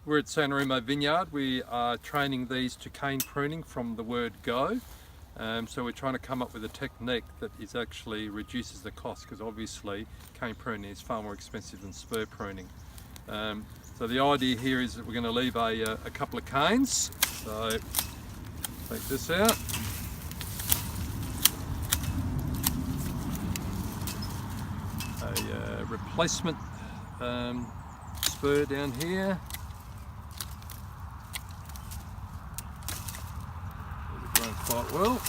We're at San Remo Vineyard. We are training these to cane pruning from the word go. So we're trying to come up with a technique that is actually reduces the cost, because obviously cane pruning is far more expensive than spur pruning. So the idea here is that we're going to leave a couple of canes. So take this out. A replacement spur down here. It's grown quite well.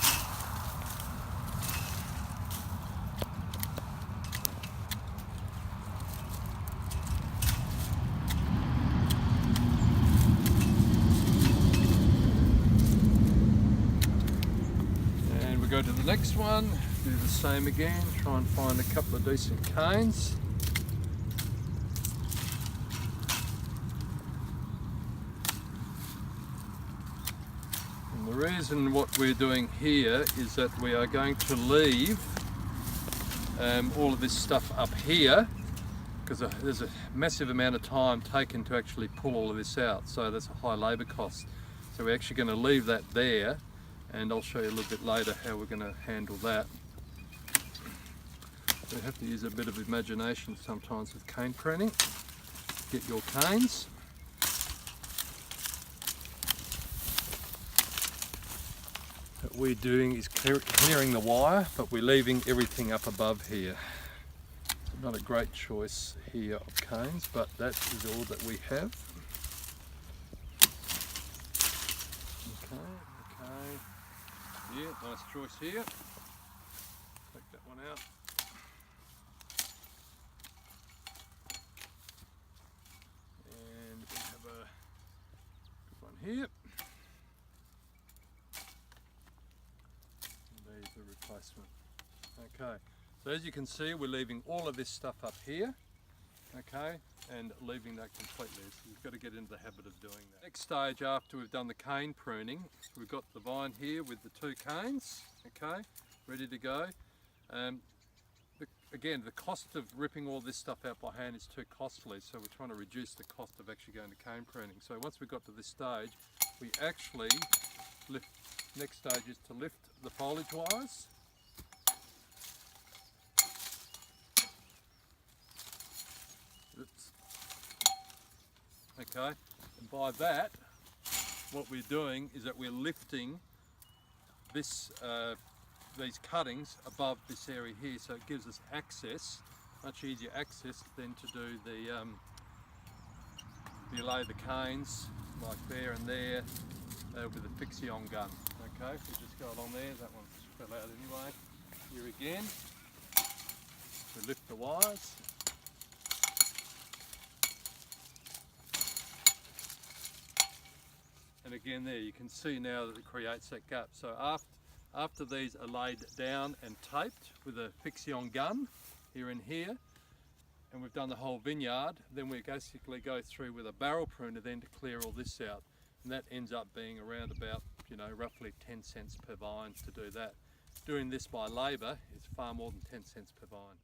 And we go to the next one, do the same again, try and find a couple of decent canes. The reason what we're doing here is that we are going to leave all of this stuff up here, because there's a massive amount of time taken to actually pull all of this out, so that's a high labour cost. So we're actually going to leave that there, and I'll show you a little bit later how we're going to handle that. You have to use a bit of imagination sometimes with cane pruning. Get your canes. What we're doing is clearing the wire, but we're leaving everything up above here. Not a great choice here of canes, but that is all that we have. Okay. Yeah, nice choice here. Take that one out. And we have a good one here. There's the replacement. Okay, so as you can see, we're leaving all of this stuff up here, okay, and leaving that completely. So you've got to get into the habit of doing that. Next stage after we've done the cane pruning, we've got the vine here with the two canes, okay, ready to go. Again, the cost of ripping all this stuff out by hand is too costly, so we're trying to reduce the cost of actually going to cane pruning. So once we got to this stage, we actually lift. Next stage is to lift the foliage wires. Oops. Okay, and by that, what we're doing is that we're lifting this, these cuttings above this area here, so it gives us access, much easier access than to do the you lay the canes like there and there with a fixie-on gun. Okay, so just go along there, that one fell out anyway. Here again, we lift the wires. And again there, you can see now that it creates that gap. So after these are laid down and taped with a fixie-on gun, here and here, and we've done the whole vineyard, then we basically go through with a barrel pruner then to clear all this out. And that ends up being around about, roughly 10 cents per vine to do that. Doing this by labour is far more than 10 cents per vine.